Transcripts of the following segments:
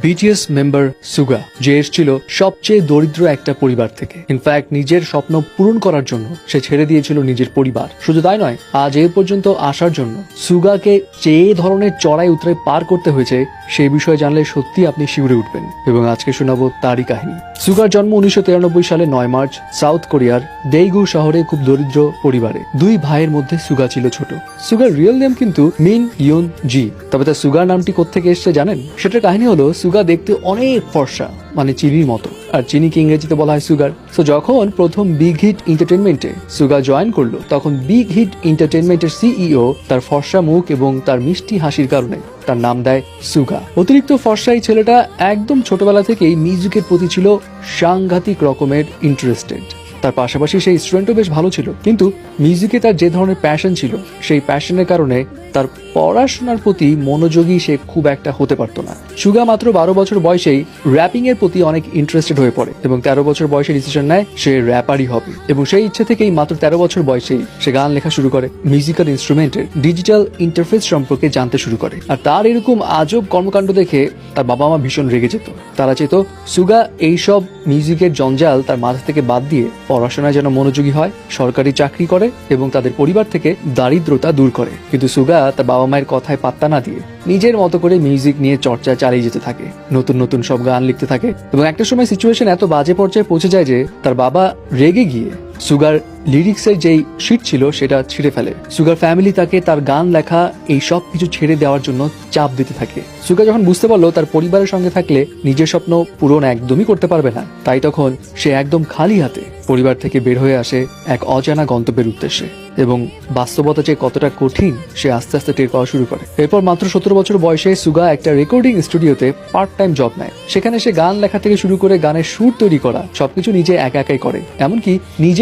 BTS member সুগা, যে এসেছিল সবচেয়ে দরিদ্র একটা পরিবার থেকে। ইনফ্যাক্ট নিজের স্বপ্ন পূরণ করার জন্য সে ছেড়ে দিয়েছিল নিজের পরিবার। শুধু তাই নয়, আজ এ পর্যন্ত আসার জন্য সুগাকে যে ধরনের চড়াই উতরাই পার করতে হয়েছে সেই বিষয়ে জানলে সত্যি আপনি শিউরে উঠবেন। এবং আজকে শোনাবো তারই কাহিনী। সুগার জন্ম 1993 সালে 9 মার্চ সাউথ কোরিয়ার দেইগু শহরে খুব দরিদ্র পরিবারে। দুই ভাইয়ের মধ্যে সুগা ছিল ছোট। সুগার রিয়েল নেম কিন্তু মিন ইউন জি। তবে তার সুগার নামটি কোত্থেকে এসেছে জানেন? সেটার কাহিনী হলো, সুগা দেখতে অনেক ফর্সা, মানে চিনির মতো, আর চিনিকে ইংরেজিতে বলা হয় সুগার। তো যখন প্রথম বিগ হিট এন্টারটেইনমেন্টে সুগা জয়েন করলো, তখন বিগ হিট এন্টারটেইনমেন্টের সিইও তার ফর্সা মুখ এবং তার মিষ্টি হাসির কারণে তার নাম দেয় সুগা। অতিরিক্ত ফর্সা এই ছেলেটা একদম ছোটবেলা থেকেই মিউজিকের প্রতি ছিল সাংঘাতিক রকমের ইন্টারেস্টেড। তার পাশাপাশি সেই স্টুডেন্টও বেশ ভালো ছিল, কিন্তু মিউজিকে তার যে ধরনের প্যাশন ছিল, সেই প্যাশনের কারণে তার পড়াশোনার প্রতি মনোযোগী সে খুব একটা হতে পারতো না। সুগা মাত্র 12 বছর বয়সেই র্যাপিং এর প্রতি অনেক ইন্টারেস্টেড হয়ে পড়ে এবং 13 বছর বয়সে ডিসিশন নেয় সে র্যাপারই হবে। এবং সেই ইচ্ছে থেকেই মাত্র 13 বছর বয়সেই সে গান লেখা শুরু করে, মিউজিক্যাল ইনস্ট্রুমেন্টের ডিজিটাল ইন্টারফেস সম্পর্কে জানতে শুরু করে। আর তার এরকম আজব কর্মকাণ্ড দেখে তার বাবা মা ভীষণ রেগে যেত। তারা চেত সুগা এইসব মিউজিকের জঞ্জাল তার মাথা থেকে বাদ দিয়ে পড়াশোনায় যেন মনোযোগী হয়, সরকারি চাকরি করে এবং তাদের পরিবার থেকে দারিদ্রতা দূর করে। কিন্তু সুগা তার বাবা মায়ের কথায় পাত্তা না দিয়ে নিজের মতো করে মিউজিক নিয়ে চর্চা চালিয়ে যেতে থাকে, নতুন নতুন সব গান লিখতে থাকে। এবং একটা সময় সিচুয়েশন এত বাজে পর্যায়ে পৌঁছে যায় যে তার বাবা রেগে গিয়ে সুগার লিরিক্সের যেই শিট ছিল সেটা ছিঁড়ে ফেলে। সুগার ফ্যামিলি তাকে তার গান লেখা এই সব কিছু ছেড়ে দেওয়ার জন্য চাপ দিতে থাকে। সুগা যখন বুঝতে পারলো তার পরিবারের সঙ্গে থাকলে নিজের স্বপ্ন পূরণ একদমই করতে পারবে না, তাই তখন সে একদম খালি হাতে পরিবার থেকে বের হয়ে আসে এক অজানা গন্তব্যের উদ্দেশ্যে। এবং বাস্তবতা যে কতটা কঠিন সে আস্তে আস্তে টের পাওয়া শুরু করে। এরপর মাত্র 17 বছর বয়সে সুগা একটা রেকর্ডিং স্টুডিওতে পার্ট টাইম জব নেয়। সেখানে সে গান লেখা থেকে শুরু করে গানের সুর তৈরি করা সবকিছু নিজে একা একাই করে। এমনকি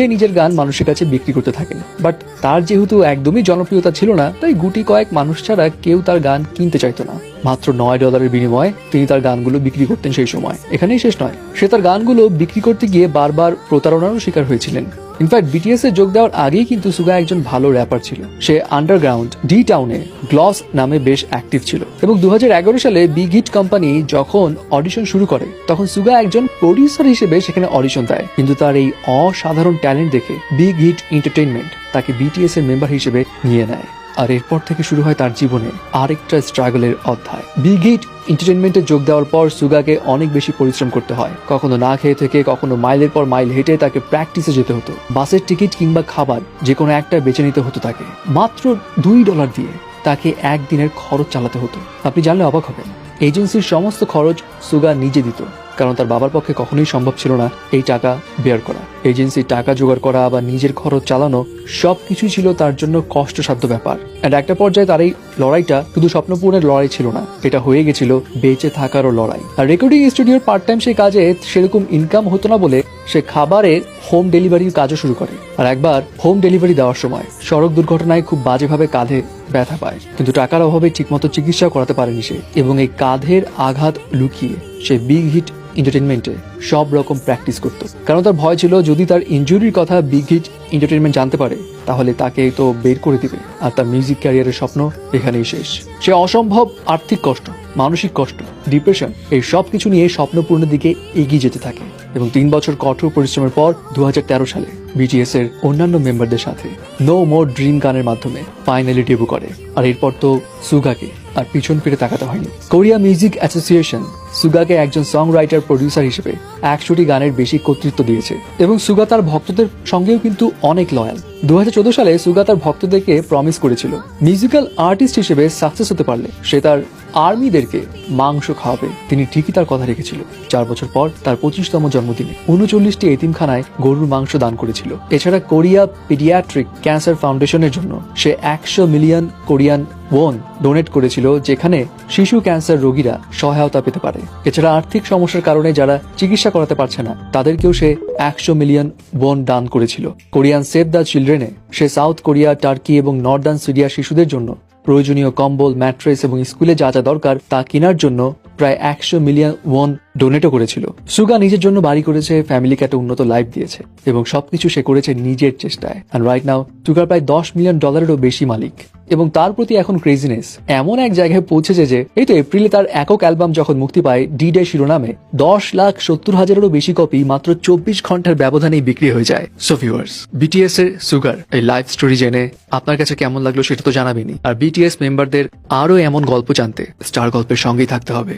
নিজের গান মানুষের কাছে বিক্রি করতে থাকেন। বাট তার যেহেতু একদমই জনপ্রিয়তা ছিল না, তাই গুটি কয়েক মানুষ ছাড়া কেউ তার গান কিনতে চাইতো না। মাত্র $9 বিনিময়ে তিনি তার গানগুলো বিক্রি করতেন সেই সময়। এখানেই শেষ নয়, সে তার গানগুলো বিক্রি করতে গিয়ে বারবার প্রতারণারও শিকার হয়েছিলেন। ইনফ্যাক্ট বিটিএস এ যোগ দেওয়ার আগেই কিন্তু সুগা একজন ভালো র্যাপার ছিল। সে আন্ডারগ্রাউন্ড ডি টাউনে গ্লস নামে বেশ অ্যাক্টিভ ছিল। এবং 2011 সালে বিগ হিট কোম্পানি যখন অডিশন শুরু করে, তখন সুগা একজন প্রডিউসার হিসেবে সেখানে অডিশন দেয়। কিন্তু তার এই অসাধারণ ট্যালেন্ট দেখে বিগ হিট এন্টারটেইনমেন্ট তাকে বিটিএস এর মেম্বার হিসেবে নিয়ে নেয়। আর এরপর থেকে শুরু হয় তার জীবনে আরেকটা স্ট্রাগলের অধ্যায়। বিগ হিট এন্টারটেইনমেন্টে যোগ দেওয়ার পর সুগাকে অনেক বেশি পরিশ্রম করতে হয়। কখনো না খেয়ে থেকে, কখনো মাইলের পর মাইল হেঁটে তাকে প্র্যাকটিসে যেতে হতো। বাসের টিকিট কিংবা খাবার যে কোনো একটা বেছে নিতে হতো তাকে। মাত্র $2 দিয়ে তাকে একদিনের খরচ চালাতে হতো। আপনি জানলে অবাক হবেন, এজেন্সির সমস্ত খরচ সুগা নিজে দিত, কারণ তার বাবার পক্ষে কখনোই সম্ভব ছিল না এই টাকা বেয়ার করা। এজেন্সির টাকা জোগাড় করা, আবার নিজের খরচ চালানো, সবকিছুই ছিল তার জন্য কষ্টসাধ্য ব্যাপার। আর একটা পর্যায়ে তার এই লড়াইটা শুধু স্বপ্নপূরণের লড়াই ছিল না, এটা হয়ে গেছিল বেঁচে থাকারও লড়াই। আর রেকর্ডিং স্টুডিওর পার্ট টাইম সেই কাজে সেরকম ইনকাম হতো না বলে সে খাবারের হোম ডেলিভারির কাজও শুরু করে। আর একবার হোম ডেলিভারি দেওয়ার সময় সড়ক দুর্ঘটনায় খুব বাজেভাবে কাঁধে ব্যথা পায়, কিন্তু টাকার অভাবে ঠিকমতো চিকিৎসা করাতে পারেনি সে। এবং এই কাঁধের আঘাত লুকিয়ে সে বিগ হিট এন্টারটেইনমেন্টে সব রকম প্র্যাকটিস করত, কারণ তার ভয় ছিল যদি তার ইনজুরির কথা বিগ হিট এন্টারটেইনমেন্ট জানতে পারে তাহলে তাকে তো বের করে দিবে, আর তার মিউজিক ক্যারিয়ারের স্বপ্ন এখানেই শেষ। সে অসম্ভব আর্থিক কষ্ট, মানসিক কষ্ট, ডিপ্রেশন, এই সব কিছু নিয়ে স্বপ্ন পূরণের দিকে এগিয়ে যেতে থাকে। এবং 3 বছর কঠোর পরিশ্রমের পর 2013 সালে বিটিএস এর অন্যান্য মেম্বারদের সাথে নো মোর ড্রিম গানের মাধ্যমে ফাইনালি ডেবু করে। আর এরপর তো সুগাকে আর পিছন ফিরে তাকাতে হয়নি। কোরিয়া মিউজিক অ্যাসোসিয়েশন সুগাকে একজন সং রাইটার প্রডিউসার হিসেবে 100টি গানের বেশি কর্তৃত্ব দিয়েছে। এবং সুগা তার ভক্তদের সঙ্গেও কিন্তু অনেক লয়াল। 2014 সালে সুগা তার ভক্তদেরকে প্রমিস করেছিল মিউজিক্যাল আর্টিস্ট হিসেবে সাকসেস হতে পারলে সে তার আর্মিদেরকে মাংস খাওয়াবে। তিনি ঠিকই তার কথা রেখেছিল। 4 বছর পর তার 25তম জন্মদিনে 39টি এতিমখানায় গরুর মাংস দান করেছিল। এছাড়া কোরিয়া পিডিয়াট্রিক ক্যান্সার ফাউন্ডেশনের জন্য সে 100 মিলিয়ন কোরিয়ান ওন ডোনেট করেছিল, যেখানে শিশু ক্যান্সার রোগীরা সহায়তা পেতে পারে। এছাড়া আর্থিক সমস্যার কারণে যারা চিকিৎসা করাতে পারছে না তাদেরকেও সে 100 মিলিয়ন ওন দান করেছিল। কোরিয়ান সেভ দ্য চিলড্রেনে সে সাউথ কোরিয়া, টার্কি এবং নর্দার্ন সিরিয়া শিশুদের জন্য প্রয়োজনীয় কম্বল, ম্যাট্রেস এবং স্কুলে যা যা দরকার তা কেনার জন্য প্রায় 100 মিলিয়ন ওয়ান ডোনেটও করেছিল। সুগা নিজের জন্য বাড়ি করেছে, ফ্যামিলিকে একটা উন্নত লাইফ দিয়েছে এবং সবকিছু সে করেছে নিজের চেষ্টায়। আর রাইট নাও সুগার প্রায় $10 মিলিয়ন বেশি মালিক এবং তার প্রতি এখন ক্রেজিনেস এমন এক জায়গায় পৌঁছেছে যে এই তো এপ্রিলে তার একক অ্যালবাম যখন মুক্তি পায় ডি-ডে শিরোনামে 10,70,000-এরও বেশি কপি মাত্র 24 ঘন্টার ব্যবধানেই বিক্রি হয়ে যায়। সো ভিউয়ার্স, বিটিএস এর সুগার এই লাইফ স্টোরি জেনে আপনার কাছে কেমন লাগলো সেটা তো জানাবেনই। আর বিটিএস মেম্বারদের আরো এমন গল্প জানতে স্টার গল্পের সঙ্গেই থাকতে হবে।